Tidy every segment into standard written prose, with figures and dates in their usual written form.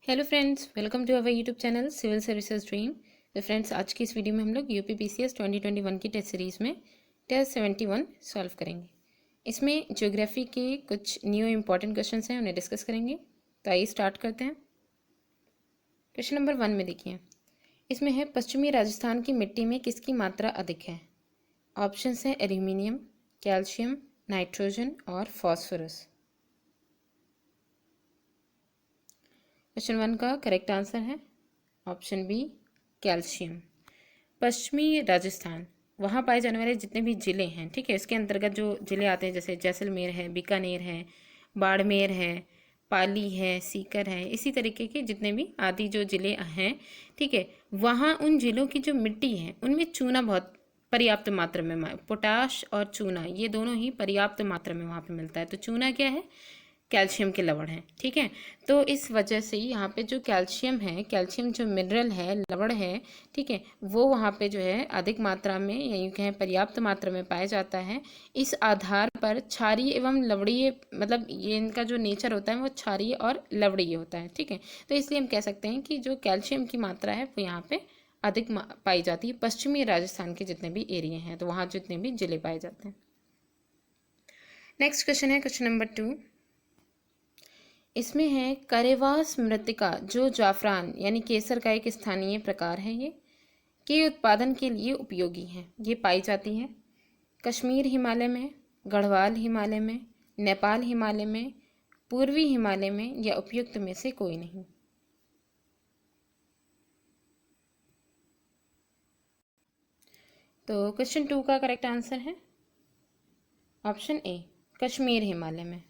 Hello friends, welcome to our YouTube channel civil services dream. तो friends, आज की इस वीडियो में हम लोग यूपी पीसीएस 2021 की टेस्ट सीरीज़ में टेस्ट 71 सॉल्व करेंगे। इसमें ज्योग्राफी के कुछ न्यू इंपॉर्टेंट क्वेश्चंस हैं, उन्हें डिस्कस करेंगे। तो आइए स्टार्ट करते हैं। क्वेश्चन नंबर 1 में देखिए, इसमें है पश्चिमी राजस्थान की मिट्टी में किसकी मात्रा अधिक है। ऑप्शंस हैं एल्यूमिनियम, कैल्शियम, नाइट्रोजन और फॉस्फोरस। क्वेश्चन 1 का करेक्ट आंसर है ऑप्शन बी, कैल्शियम। पश्चिमी राजस्थान, वहाँ पाए जाने वाले जितने भी ज़िले हैं, ठीक है, इसके अंतर्गत जो ज़िले आते हैं जैसे जैसलमेर है, बीकानेर है, बाड़मेर है, पाली है, सीकर है, इसी तरीके के जितने भी आदि जो ज़िले हैं, ठीक है, वहाँ उन ज़िलों की जो मिट्टी है उनमें चूना बहुत पर्याप्त मात्रा में, पोटाश और चूना ये दोनों ही पर्याप्त मात्रा में वहाँ पे मिलता है। तो चूना क्या है, कैल्शियम के लवण है, ठीक है। तो इस वजह से यहाँ पे जो कैल्शियम है, कैल्शियम जो मिनरल है, लवण है, ठीक है, वो वहाँ पे जो है अधिक मात्रा में या यूँ कहें पर्याप्त मात्रा में पाया जाता है। इस आधार पर क्षारीय एवं लवणीय, मतलब ये इनका जो नेचर होता है वो क्षारीय और लवणीय होता है, ठीक है। तो इसलिए हम कह सकते हैं कि जो कैल्शियम की मात्रा है वो यहाँ पे अधिक पाई जाती है पश्चिमी राजस्थान के जितने भी एरिया हैं, तो वहाँ जितने भी जिले पाए जाते हैं। नेक्स्ट क्वेश्चन है क्वेश्चन नंबर 2। इसमें है करेवास मृत्तिका जो जाफरान यानी केसर का एक स्थानीय प्रकार है, ये के उत्पादन के लिए उपयोगी है। ये पाई जाती है कश्मीर हिमालय में, गढ़वाल हिमालय में, नेपाल हिमालय में, पूर्वी हिमालय में या उपयुक्त में से कोई नहीं। तो क्वेश्चन 2 का करेक्ट आंसर है ऑप्शन ए, कश्मीर हिमालय में।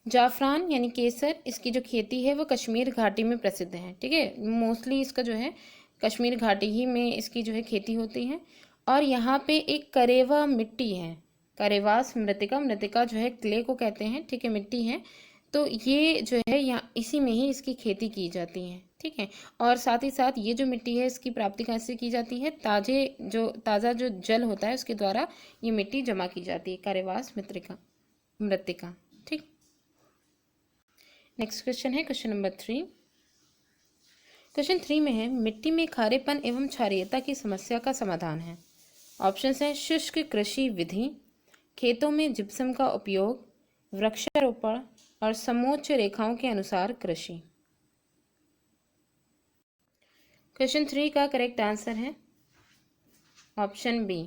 जाफरान यानी केसर, इसकी जो खेती है वो कश्मीर घाटी में प्रसिद्ध है, ठीक है। मोस्टली इसका जो है कश्मीर घाटी ही में इसकी जो है खेती होती है। और यहाँ पे एक करेवा मिट्टी है, करेवास मृत्तिका, मृत्तिका जो है क्ले को कहते हैं, ठीक है, मिट्टी है। तो ये जो है यहाँ इसी में ही इसकी खेती की जाती है, ठीक है। और साथ ही साथ ये जो मिट्टी है इसकी प्राप्ति कहाँ से की जाती है, ताज़ा जो जल होता है उसके द्वारा ये मिट्टी जमा की जाती है, करेवास मृत्तिका मृत्तिका, ठीक। नेक्स्ट क्वेश्चन है क्वेश्चन नंबर 3। क्वेश्चन 3 में है मिट्टी में खारेपन एवं क्षारीयता की समस्या का समाधान है। ऑप्शंस हैं शुष्क कृषि विधि, खेतों में जिप्सम का उपयोग, वृक्षारोपण और समोच्च रेखाओं के अनुसार कृषि। क्वेश्चन 3 का करेक्ट आंसर है ऑप्शन बी,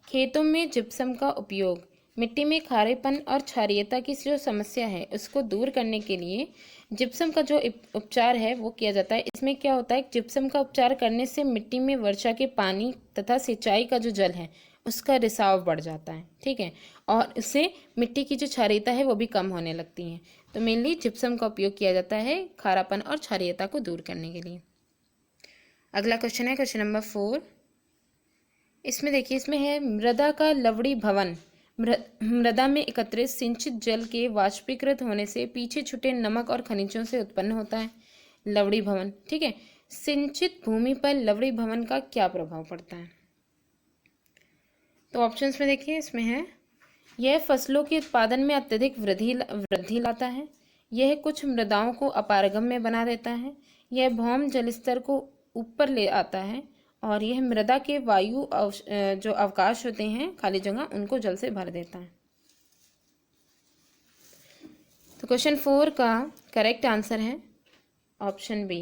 खेतों में जिप्सम का उपयोग। मिट्टी में खारेपन और क्षारीयता की जो समस्या है उसको दूर करने के लिए जिप्सम का जो उपचार है वो किया जाता है। इसमें क्या होता है, जिप्सम का उपचार करने से मिट्टी में वर्षा के पानी तथा सिंचाई का जो जल है उसका रिसाव बढ़ जाता है, ठीक है। और इससे मिट्टी की जो क्षारीयता है वो भी कम होने लगती है। तो मेनली जिप्सम का उपयोग किया जाता है खारापन और क्षारीयता को दूर करने के लिए। अगला क्वेश्चन है क्वेश्चन नंबर 4। इसमें देखिए, इसमें है मृदा का लवणी भवन, मृदा में एकत्रित सिंचित जल के वाष्पीकृत होने से पीछे छूटे नमक और खनिजों से उत्पन्न होता है लवणी भवन, ठीक है। सिंचित भूमि पर लवणी भवन का क्या प्रभाव पड़ता है। तो ऑप्शंस में देखिए, इसमें है यह फसलों के उत्पादन में अत्यधिक वृद्धि लाता है, यह कुछ मृदाओं को अपारगम्य बना देता है, यह भौम जलस्तर को ऊपर ले आता है, और यह मृदा के जो अवकाश होते हैं खाली जगह उनको जल से भर देता है। तो क्वेश्चन 4 का करेक्ट आंसर है ऑप्शन बी,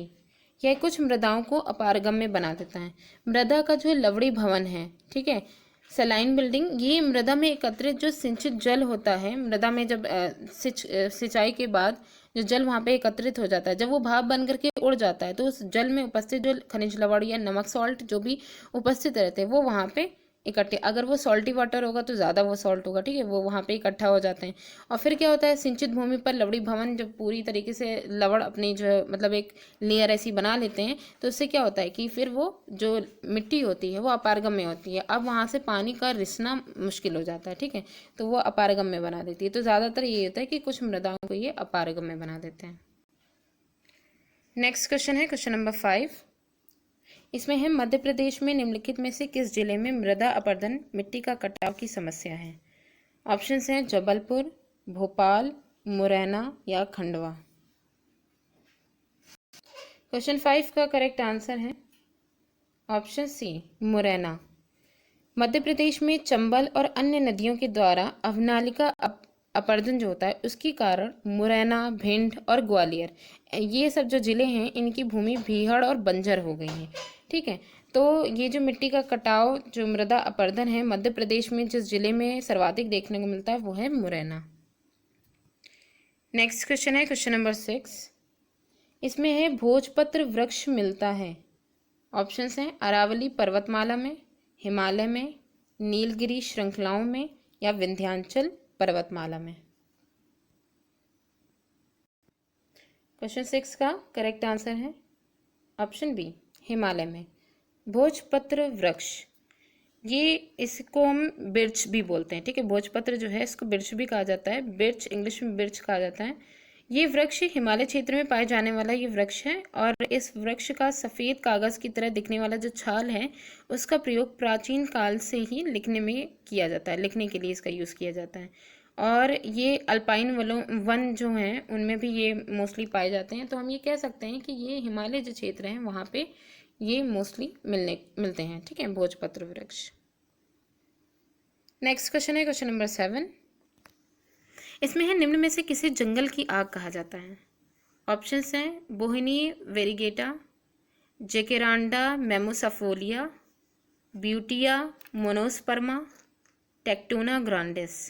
यह कुछ मृदाओं को अपारगम्य बना देता है। मृदा का जो लवणी भवन है, ठीक है, सलाइन बिल्डिंग, ये मृदा में एकत्रित जो सिंचित जल होता है, मृदा में जब सिंचाई के बाद जो जल वहाँ पे एकत्रित हो जाता है, जब वो भाप बन करके उड़ जाता है तो उस जल में उपस्थित जो खनिज लवण या नमक सॉल्ट जो भी उपस्थित रहते हैं वो वहाँ पे इकट्ठे, अगर वो सॉल्टी वाटर होगा तो ज़्यादा वो सॉल्ट होगा, ठीक है, वो वहाँ पे इकट्ठा हो जाते हैं। और फिर क्या होता है, सिंचित भूमि पर लवणी भवन जब पूरी तरीके से लवण अपनी जो मतलब एक लेयर ऐसी बना लेते हैं तो उससे क्या होता है कि फिर वो जो मिट्टी होती है वो अपारगम्य होती है, अब वहाँ से पानी का रिसना मुश्किल हो जाता है, ठीक है, तो वो अपारगम्य बना देती है। तो ज़्यादातर ये होता है कि कुछ मृदाओं को ये अपारगम्य बना देते हैं। नेक्स्ट क्वेश्चन है क्वेश्चन नंबर 5। इसमें है मध्य प्रदेश में निम्नलिखित में से किस जिले में मृदा अपरदन मिट्टी का कटाव की समस्या है। ऑप्शंस हैं जबलपुर, भोपाल, मुरैना या खंडवा। क्वेश्चन 5 का करेक्ट आंसर है ऑप्शन सी मुरैना। मध्य प्रदेश में चंबल और अन्य नदियों के द्वारा अवनालिका अपरदन जो होता है उसके कारण मुरैना, भिंड और ग्वालियर, ये सब जो जिले हैं इनकी भूमि भीहड़ और बंजर हो गई है। ठीक है, तो ये जो मिट्टी का कटाव, जो मृदा अपरदन है, मध्य प्रदेश में जिस जिले में सर्वाधिक देखने को मिलता है वो है मुरैना। नेक्स्ट क्वेश्चन है क्वेश्चन नंबर 6। इसमें है भोजपत्र वृक्ष मिलता है। ऑप्शंस हैं अरावली पर्वतमाला में, हिमालय में, नीलगिरी श्रृंखलाओं में या विंध्याचल पर्वतमाला में। क्वेश्चन 6 का करेक्ट आंसर है ऑप्शन बी हिमालय में। भोजपत्र वृक्ष, ये इसको हम बिर्च भी बोलते हैं। ठीक है, भोजपत्र जो है इसको बिर्च भी कहा जाता है, बिर्च इंग्लिश में बिर्च कहा जाता है। ये वृक्ष हिमालय क्षेत्र में पाए जाने वाला ये वृक्ष है और इस वृक्ष का सफ़ेद कागज़ की तरह दिखने वाला जो छाल है उसका प्रयोग प्राचीन काल से ही लिखने में किया जाता है, लिखने के लिए इसका यूज़ किया जाता है। और ये अल्पाइन वन जो हैं उनमें भी ये मोस्टली पाए जाते हैं, तो हम ये कह सकते हैं कि ये हिमालय जो क्षेत्र हैं वहाँ पे ये मोस्टली मिलते हैं। ठीक है, भोजपत्र वृक्ष। नेक्स्ट क्वेश्चन है क्वेश्चन नंबर 7। इसमें है निम्न में से किसे जंगल की आग कहा जाता है। ऑप्शंस हैं Bauhinia variegata, Jacaranda mimosifolia, Butea monosperma, Tectona grandis.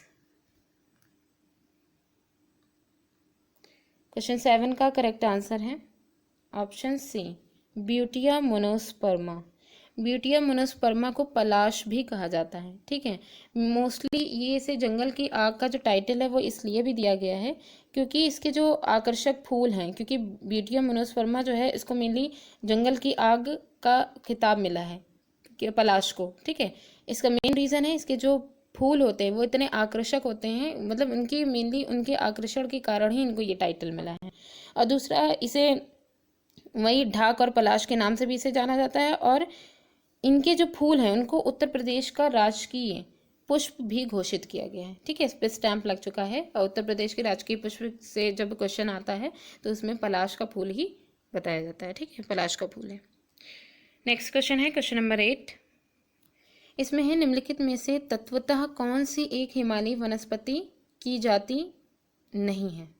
Question 7 का करेक्ट आंसर है option C Butea monosperma. Butea monosperma को पलाश भी कहा जाता है। ठीक है, मोस्टली ये इसे जंगल की आग का जो टाइटल है वो इसलिए भी दिया गया है क्योंकि इसके जो आकर्षक फूल हैं, क्योंकि ब्यूटिया मोनोस्पर्मा जो है इसको मेनली जंगल की आग का खिताब मिला है कि पलाश को। ठीक है, इसका मेन रीज़न है इसके जो फूल होते हैं वो इतने आकर्षक होते हैं, मतलब उनकी मेनली उनके आकर्षण के कारण ही इनको ये टाइटल मिला है। और दूसरा, इसे वही ढाक और पलाश के नाम से भी इसे जाना जाता है और इनके जो फूल हैं उनको उत्तर प्रदेश का राजकीय पुष्प भी घोषित किया गया है। ठीक है, इस पर स्टैंप लग चुका है और उत्तर प्रदेश के राजकीय पुष्प से जब क्वेश्चन आता है तो उसमें पलाश का फूल ही बताया जाता है। ठीक है, पलाश का फूल है। नेक्स्ट क्वेश्चन है क्वेश्चन नंबर 8। इसमें है निम्नलिखित में से तत्वतः कौन सी एक हिमालयी वनस्पति की जाति नहीं है।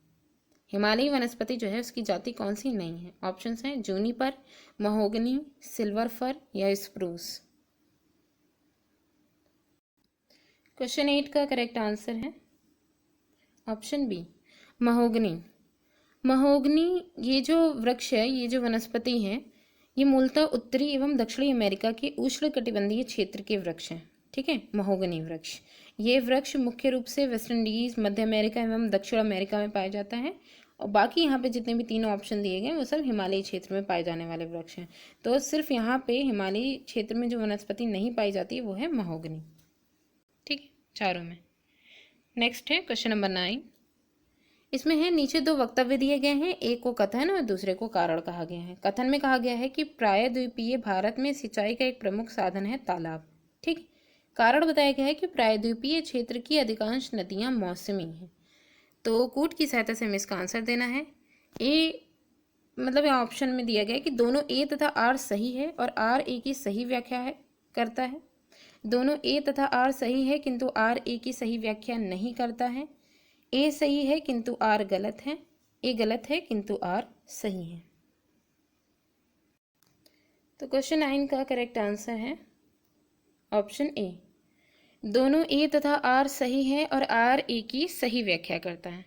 हिमालयी वनस्पति जो है उसकी जाति कौन सी नहीं है। ऑप्शंस हैं जूनिपर, महोगनी, सिल्वर फर या स्प्रूस। क्वेश्चन 8 का करेक्ट आंसर है ऑप्शन बी महोगनी। महोगनी ये जो वृक्ष है, ये जो वनस्पति है, ये मूलतः उत्तरी एवं दक्षिणी अमेरिका के उष्णकटिबंधीय क्षेत्र के वृक्ष हैं। ठीक है, महोगनी वृक्ष, ये वृक्ष मुख्य रूप से वेस्ट इंडीज, मध्य अमेरिका एवं दक्षिण अमेरिका में पाया जाता है और बाकी यहाँ पे जितने भी तीनों ऑप्शन दिए गए वो सब हिमालयी क्षेत्र में पाए जाने वाले वृक्ष हैं। तो सिर्फ यहाँ पे हिमालयी क्षेत्र में जो वनस्पति नहीं पाई जाती है वो है महोगनी। ठीक है, चारों में। नेक्स्ट है क्वेश्चन नंबर 9। इसमें है नीचे दो वक्तव्य दिए गए हैं, एक को कथन और दूसरे को कारण कहा गया है। कथन में कहा गया है कि प्रायद्वीपीय भारत में सिंचाई का एक प्रमुख साधन है तालाब। ठीक, कारण बताया गया है कि प्रायद्वीपीय क्षेत्र की अधिकांश नदियां मौसमी हैं। तो कूट की सहायता से हमें इसका आंसर देना है। ए मतलब ऑप्शन में दिया गया है कि दोनों ए तथा आर सही है और आर ए की सही व्याख्या है करता है। दोनों ए तथा आर सही है किंतु आर ए की सही व्याख्या नहीं करता है। ए सही है किंतु आर गलत है। ए गलत है किंतु आर सही है। तो क्वेश्चन 9 का करेक्ट आंसर है ऑप्शन ए, दोनों ए तथा आर सही है और आर ए की सही व्याख्या करता है।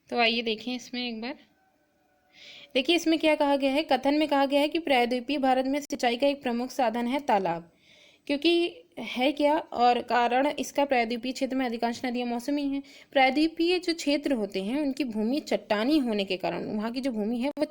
तो आइए देखें इसमें एक बार। देखिए इसमें क्या कहा गया है। कथन में कहा गया है कि प्रायद्वीपीय भारत में सिंचाई का एक प्रमुख साधन है तालाब, क्योंकि है क्या, और कारण इसका प्रायद्वीपीय क्षेत्र में अधिकांश नदियां मौसमी हैं। प्रायद्वीपीय जो क्षेत्र होते हैं उनकी भूमि चट्टानी होने के कारण, वहाँ की जो भूमि है वो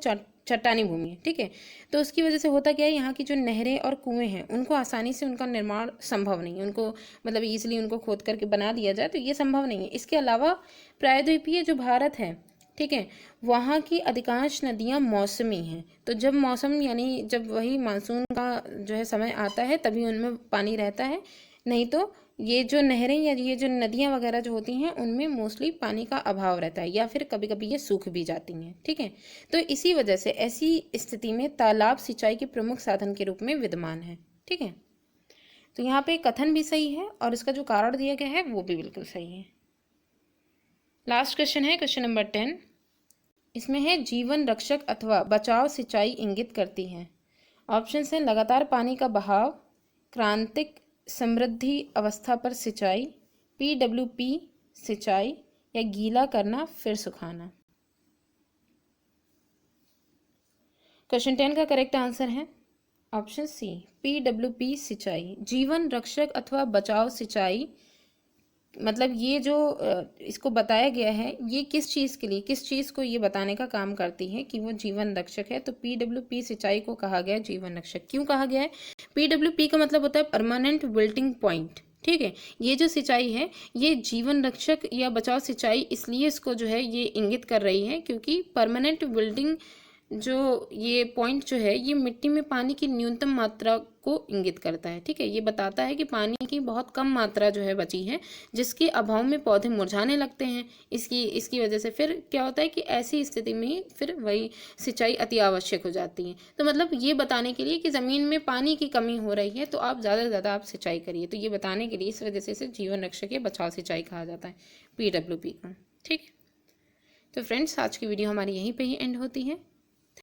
चट्टानी भूमि है। ठीक है, तो उसकी वजह से होता क्या है, यहाँ की जो नहरें और कुएं हैं उनको आसानी से उनका निर्माण संभव नहीं है। उनको मतलब ईजिली उनको खोद करके बना दिया जाए तो ये संभव नहीं है। इसके अलावा प्रायद्वीपीय जो भारत है, ठीक है, वहाँ की अधिकांश नदियाँ मौसमी हैं। तो जब मौसम यानी जब वही मानसून का जो है समय आता है तभी उनमें पानी रहता है, नहीं तो ये जो नहरें या ये जो नदियाँ वगैरह जो होती हैं उनमें मोस्टली पानी का अभाव रहता है या फिर कभी कभी ये सूख भी जाती हैं, ठीक है। तो इसी वजह से ऐसी स्थिति में तालाब सिंचाई के प्रमुख साधन के रूप में विद्यमान है, ठीक है। तो यहाँ पे कथन भी सही है और इसका जो कारण दिया गया है वो भी बिल्कुल सही है। लास्ट क्वेश्चन है क्वेश्चन नंबर 10। इसमें है जीवन रक्षक अथवा बचाव सिंचाई इंगित करती है। ऑप्शन है लगातार पानी का बहाव, क्रांतिक समृद्धि अवस्था पर सिंचाई, PWP सिंचाई या गीला करना फिर सुखाना। क्वेश्चन 10 का करेक्ट आंसर है ऑप्शन सी, PWP सिंचाई। जीवन रक्षक अथवा बचाव सिंचाई मतलब ये जो इसको बताया गया है ये किस चीज़ के लिए, किस चीज़ को ये बताने का काम करती है कि वो जीवन रक्षक है। तो PWP सिंचाई को कहा गया है जीवन रक्षक। क्यों कहा गया है? PWP का मतलब होता है परमानेंट विल्टिंग पॉइंट, ठीक है। ये जो सिंचाई है ये जीवन रक्षक या बचाव सिंचाई इसलिए इसको जो है ये इंगित कर रही है क्योंकि परमानेंट विल्टिंग जो ये पॉइंट जो है ये मिट्टी में पानी की न्यूनतम मात्रा को इंगित करता है, ठीक है। ये बताता है कि पानी की बहुत कम मात्रा जो है बची है जिसके अभाव में पौधे मुरझाने लगते हैं। इसकी वजह से फिर क्या होता है कि ऐसी स्थिति में फिर वही सिंचाई अति आवश्यक हो जाती है। तो मतलब ये बताने के लिए कि ज़मीन में पानी की कमी हो रही है तो आप ज़्यादा से ज़्यादा आप सिंचाई करिए। तो ये बताने के लिए इस वजह से इसे जीवन रक्षक या बचाव सिंचाई कहा जाता है PWP को, ठीक है। तो फ्रेंड्स आज की वीडियो हमारी यहीं पर ही एंड होती है।